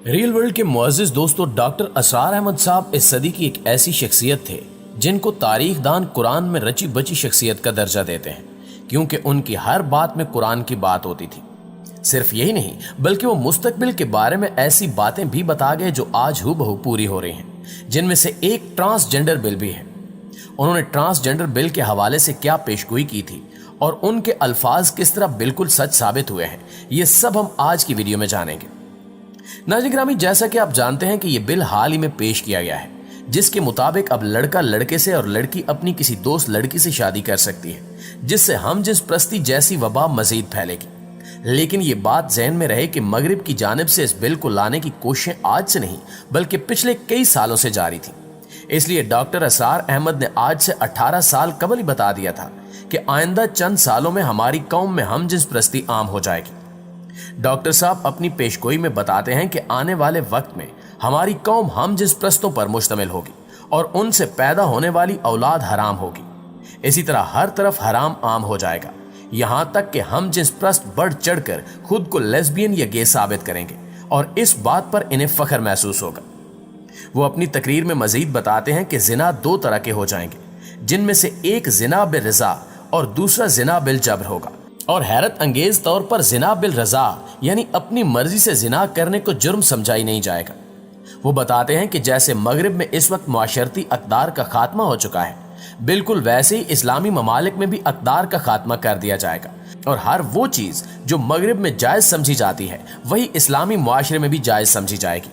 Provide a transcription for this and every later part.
Real world के मुअज़्ज़िज़ दोस्तों, doctor Asrar Ahmad साहब इस सदी की एक ऐसी शख्सियत थे जिनको तारीख दान कुरान में रची बची शख्सियत का दर्जा देते हैं, क्योंकि उनकी हर बात में कुरान की बात होती थी। सिर्फ यही नहीं बल्कि वो मुस्तकबिल के बारे में ऐसी बातें भी बता गए जो आज हूबहू पूरी हो रही हैं, जिनमें से एक ट्रांसजेंडर बिल भी है। उन्होंने ट्रांसजेंडर बिल के हवाले से क्या पेशगोई की थी और उनके अल्फाज किस तरह बिल्कुल सच साबित हुए हैं, ये सब हम आज की वीडियो में जानेंगे। नाज़रीन गिरामी, जैसा कि आप जानते हैं कि यह बिल हाल ही में पेश किया गया है, जिसके मुताबिक अब लड़का लड़के से और लड़की अपनी किसी दोस्त लड़की से शादी कर सकती है, जिससे हमजिन्सप्रस्ती जैसी वबा मजीद फैलेगी। लेकिन ये बात ज़हन में रहे कि मगरिब की जानिब से इस बिल को लाने की कोशिशें आज से नहीं बल्कि पिछले कई सालों से जारी थी। इसलिए डॉक्टर असरार अहमद ने आज से 18 साल कबल ही बता दिया था कि आइंदा चंद सालों में हमारी कौम में हमजिन्सप्रस्ती आम हो जाएगी। डॉक्टर साहब अपनी पेशगोई में बताते हैं कि आने वाले वक्त में हमारी कौम हमजिन्सप्रस्तों पर मुश्तमिल होगी और उनसे पैदा होने वाली औलाद हराम होगी। इसी तरह हर तरफ हराम आम हो जाएगा, यहाँ तक कि हमजिन्सप्रस्त बढ़ चढ़कर खुद को लेस्बियन या गे साबित करेंगे और इस बात पर इन्हें फख्र महसूस होगा। वो अपनी तकरीर में मजीद बताते हैं कि जिना दो तरह के हो जाएंगे, जिनमें से एक जिना बिल रजा और दूसरा जिना बिल जबर होगा। और हैरत अंगेज तौर पर जिना बिल रजा यानी अपनी मर्जी से जिना करने को जुर्म समझा ही नहीं जाएगा। वो बताते हैं कि जैसे मगरिब में इस वक्त मुआशरती अक़दार का खात्मा हो चुका है, बिल्कुल वैसे ही इस्लामी ममालिक में भी अक़दार का खात्मा कर दिया जाएगा और हर वो चीज जो मगरिब में जायज समझी जाती है वही इस्लामी मुआशरे में भी जायज समझी जाएगी।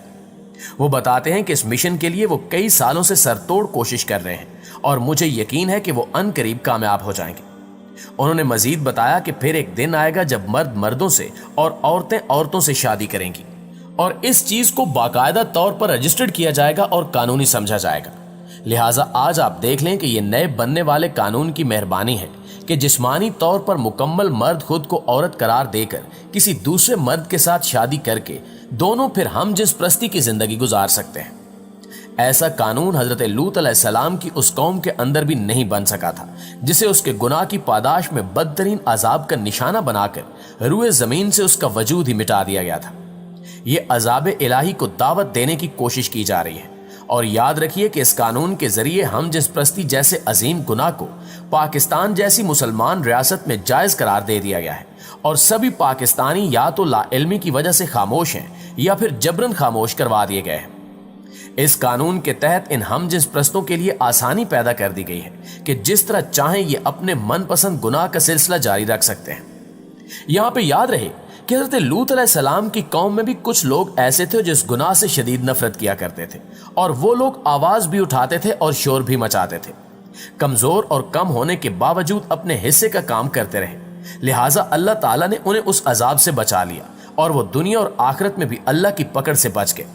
वो बताते हैं कि इस मिशन के लिए वो कई सालों से सरतोड़ कोशिश कर रहे हैं और मुझे यकीन है कि वो अनकरीब कामयाब हो जाएंगे। उन्होंने मजीद बताया कि फिर एक दिन आएगा जब मर्द मर्दों से और औरतें औरतों से शादी करेंगी और इस चीज को बाकायदा तौर पर रजिस्टर्ड किया जाएगा और कानूनी समझा जाएगा। लिहाजा आज आप देख लें कि ये नए बनने वाले कानून की मेहरबानी है कि जिस्मानी तौर पर मुकम्मल मर्द खुद को औरत करार देकर किसी दूसरे मर्द के साथ शादी करके दोनों फिर हमजिन्सप्रस्ती की जिंदगी गुजार सकते हैं। ऐसा कानून हजरत लूत अलैहिस्सलाम की उस कौम के अंदर भी नहीं बन सका था, जिसे उसके गुनाह की पादाश में बदतरीन अजाब का निशाना बनाकर रूए जमीन से उसका वजूद ही मिटा दिया गया था। ये अजाब इलाही को दावत देने की कोशिश की जा रही है और याद रखिए कि इस कानून के जरिए हमजिन्सप्रस्ती जैसे अजीम गुनाह को पाकिस्तान जैसी मुसलमान रियासत में जायज करार दे दिया गया है और सभी पाकिस्तानी या तो लाइल्मी की वजह से खामोश हैं या फिर जबरन खामोश करवा दिए गए हैं। इस कानून के तहत इन हमजिन्सप्रस्तों के लिए आसानी पैदा कर दी गई है कि जिस तरह चाहें ये अपने मनपसंद गुनाह का सिलसिला जारी रख सकते हैं। यहाँ पे याद रहे कि हज़रत लूत अलैहिस्सलाम की कौम में भी कुछ लोग ऐसे थे जिस गुनाह से शदीद नफरत किया करते थे और वो लोग आवाज भी उठाते थे और शोर भी मचाते थे। कमजोर और कम होने के बावजूद अपने हिस्से का काम करते रहे, लिहाजा अल्लाह ताला ने उन्हें उस अजाब से बचा लिया और वो दुनिया और आखिरत में भी अल्लाह की पकड़ से बच गए।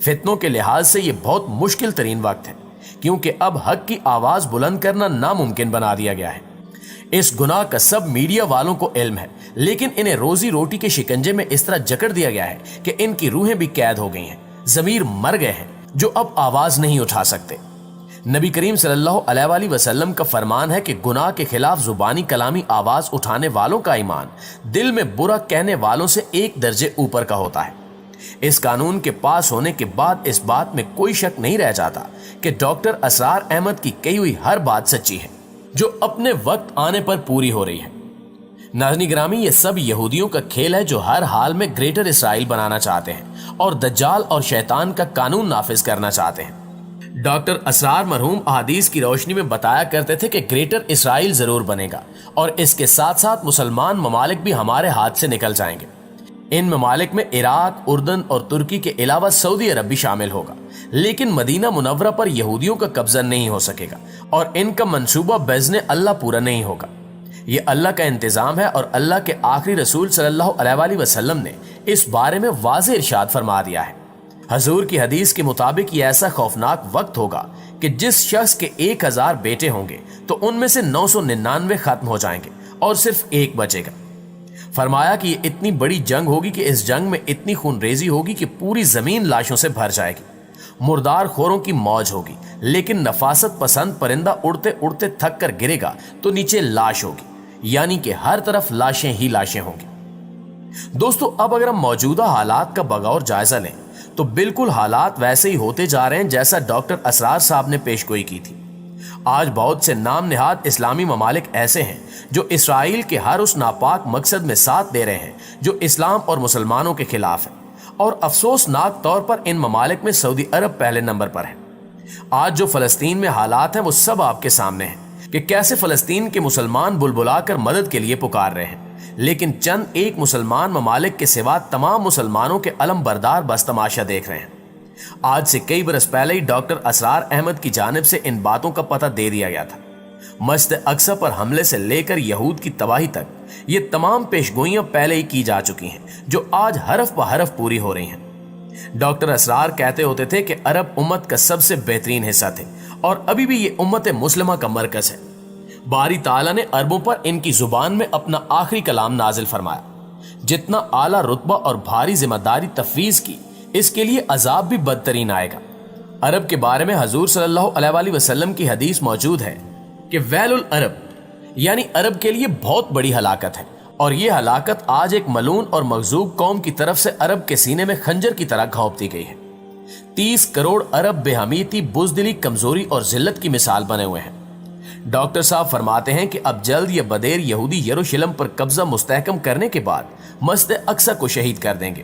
फितनों के लिहाज से ये बहुत मुश्किल तरीन वक्त है, क्योंकि अब हक की आवाज बुलंद करना नामुमकिन बना दिया गया है। इस गुनाह का सब मीडिया वालों को इल्म है, लेकिन इन्हें रोजी रोटी के शिकंजे में इस तरह जकड़ दिया गया है कि इनकी रूहें भी कैद हो गई हैं, ज़मीर मर गए हैं, जो अब आवाज नहीं उठा सकते। नबी करीम सल्लल्लाहु अलैहि वसल्लम का फरमान है कि गुनाह के खिलाफ जुबानी कलामी आवाज उठाने वालों का ईमान दिल में बुरा कहने वालों से एक दर्जे ऊपर का होता है। इस कानून के पास होने के बाद इस बात में कोई शक नहीं रह जाता कि डॉक्टर असरार अहमद की कही हुई हर बात सच्ची है, जो अपने वक्त आने पर पूरी हो रही है। नाज़रीन गिरामी, ये सब यहूदियों का खेल है जो हर हाल में ग्रेटर इसराइल बनाना चाहते हैं और दज्जाल और शैतान का कानून नाफिज करना चाहते हैं। डॉक्टर असरार मरहूम अहादीस की रोशनी में बताया करते थे कि ग्रेटर इसराइल जरूर बनेगा और इसके साथ साथ मुसलमान ममालिक भी हमारे हाथ से निकल जाएंगे। इन ममालिक में इराक, उर्दन और तुर्की के अलावा सऊदी अरब भी शामिल होगा, लेकिन मदीना मुनव्वरा पर यहूदियों का कब्जा नहीं हो सकेगा और इनका मंसूबा बेज़्ने अल्लाह पूरा नहीं होगा। ये अल्लाह का इंतजाम है और अल्लाह के आखिरी रसूल सल्लल्लाहु अलैहि वसल्लम ने इस बारे में वाज़ेह इरशाद फरमा दिया है। हजूर की हदीस के मुताबिक ये ऐसा खौफनाक वक्त होगा कि जिस शख्स के 1000 बेटे होंगे तो उनमें से 999 खत्म हो जाएंगे और सिर्फ एक बचेगा। फरमाया कि ये इतनी बड़ी जंग होगी कि इस जंग में इतनी खूनरेजी होगी कि पूरी जमीन लाशों से भर जाएगी। मुर्दार खोरों की मौज होगी, लेकिन नफासत पसंद परिंदा उड़ते उड़ते थक कर गिरेगा तो नीचे लाश होगी, यानी कि हर तरफ लाशें ही लाशें होंगी। दोस्तों, अब अगर हम मौजूदा हालात का बगौर जायजा लें تو بالکل حالات ویسے ہی ہوتے جا رہے ہیں جیسا ڈاکٹر اسرار صاحب نے پیشگوئی کی تھی۔ آج بہت سے نام نہاد اسلامی ممالک ایسے ہیں جو اسرائیل کے ہر اس ناپاک مقصد میں ساتھ دے رہے ہیں جو اسلام اور مسلمانوں کے خلاف ہے، اور افسوسناک طور پر ان ممالک میں سعودی عرب پہلے نمبر پر ہے۔ آج جو فلسطین میں حالات ہیں وہ سب آپ کے سامنے ہیں کہ کیسے فلسطین کے مسلمان بلبلا کر مدد کے لیے پکار رہے ہیں، لیکن چند ایک مسلمان ممالک کے سوا تمام مسلمانوں کے علم بردار بس تماشا دیکھ رہے ہیں۔ آج سے کئی برس پہلے ہی ڈاکٹر اسرار احمد کی جانب سے ان باتوں کا پتہ دے دیا گیا تھا۔ مسجد اقصی پر حملے سے لے کر یہود کی تباہی تک یہ تمام پیشگوئیاں پہلے ہی کی جا چکی ہیں جو آج حرف بہ حرف پوری ہو رہی ہیں۔ ڈاکٹر اسرار کہتے ہوتے تھے کہ عرب امت کا سب سے بہترین حصہ تھے اور ابھی بھی یہ امت مسلمہ کا مرکز ہے۔ باری تعالیٰ نے عربوں پر ان کی زبان میں اپنا آخری کلام نازل فرمایا۔ جتنا اعلیٰ رتبہ اور بھاری ذمہ داری تفویض کی، اس کے لیے عذاب بھی بدترین آئے گا۔ عرب کے بارے میں حضور صلی اللہ علیہ وآلہ وسلم کی حدیث موجود ہے کہ ویل العرب، یعنی عرب کے لیے بہت بڑی ہلاکت ہے، اور یہ ہلاکت آج ایک ملعون اور مغضوب قوم کی طرف سے عرب کے سینے میں خنجر کی طرح گھونپتی گئی ہے۔ 30 کروڑ عرب بے حمیتی، بزدلی، کمزوری اور ذلت کی مثال بنے ہوئے ہیں۔ ڈاکٹر صاحب فرماتے ہیں کہ اب جلد یہ بدیر یہودی یروشلم پر قبضہ مستحکم کرنے کے بعد مسجد اقصی کو شہید کر دیں گے۔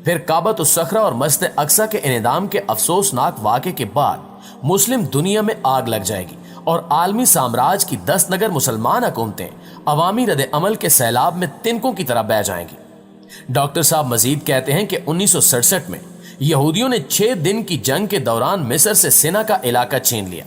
پھر کعبۃ الصخرہ اور مسجد اقصی کے انہدام کے افسوسناک واقعے کے بعد مسلم دنیا میں آگ لگ جائے گی اور عالمی سامراج کی 10 نگر مسلمان حکومتیں عوامی رد عمل کے سیلاب میں تنکوں کی طرح بہہ جائیں گی۔ ڈاکٹر صاحب مزید کہتے ہیں کہ 1967 میں یہودیوں نے 6 دن کی جنگ کے دوران مصر سے سینا کا علاقہ چھین لیا،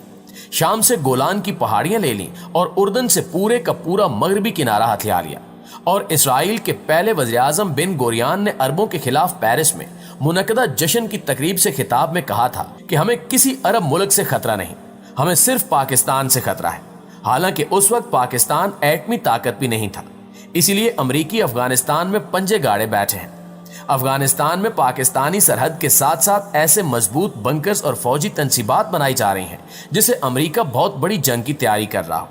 شام سے گولان کی پہاڑیاں لے لیں اور اردن سے پورے کا پورا مغربی کنارہ ہتھیا لیا، اور اسرائیل کے پہلے وزیر اعظم بن گوریان نے عربوں کے خلاف پیرس میں منعقدہ جشن کی تقریب سے خطاب میں کہا تھا کہ ہمیں کسی عرب ملک سے خطرہ نہیں، ہمیں صرف پاکستان سے خطرہ ہے۔ حالانکہ اس وقت پاکستان ایٹمی طاقت بھی نہیں تھا، اسی لیے امریکی افغانستان میں پنجے گاڑے بیٹھے ہیں۔ افغانستان میں پاکستانی سرحد کے ساتھ ساتھ ایسے مضبوط بنکرز اور فوجی تنصیبات بنائی جا رہی ہیں جسے امریکہ بہت بڑی جنگ کی تیاری کر رہا ہو۔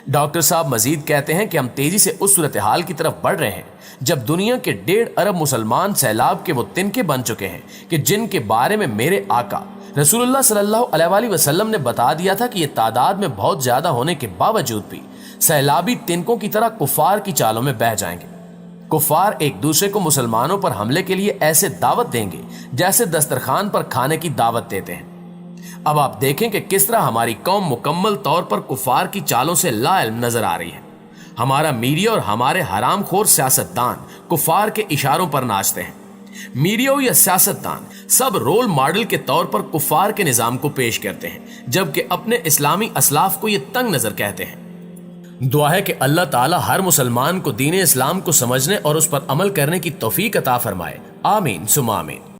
ڈاکٹر صاحب مزید کہتے ہیں کہ ہم تیزی سے اس صورتحال کی طرف بڑھ رہے ہیں جب دنیا کے 1.5 ارب مسلمان سیلاب کے وہ تنکے بن چکے ہیں کہ جن کے بارے میں میرے آقا رسول اللہ صلی اللہ علیہ وآلہ وسلم نے بتا دیا تھا کہ یہ تعداد میں بہت زیادہ ہونے کے باوجود بھی سیلابی تنکوں کی طرح کفار کی چالوں میں بہہ جائیں گے۔ کفار ایک دوسرے کو مسلمانوں پر حملے کے لیے ایسے دعوت دیں گے جیسے دسترخوان پر کھانے کی دعوت دیتے ہیں۔ اب آپ دیکھیں کہ کس طرح ہماری قوم مکمل طور پر کفار کی چالوں سے لا علم نظر آ رہی ہے۔ ہمارا میڈیا اور ہمارے حرام خور سیاستدان کفار کے اشاروں پر ناچتے ہیں۔ میڈیا یا سیاستدان سب رول ماڈل کے طور پر کفار کے نظام کو پیش کرتے ہیں، جبکہ اپنے اسلامی اسلاف کو یہ تنگ نظر کہتے ہیں۔ دعا ہے کہ اللہ تعالی ہر مسلمان کو دین اسلام کو سمجھنے اور اس پر عمل کرنے کی توفیق عطا فرمائے۔ آمین ثم آمین۔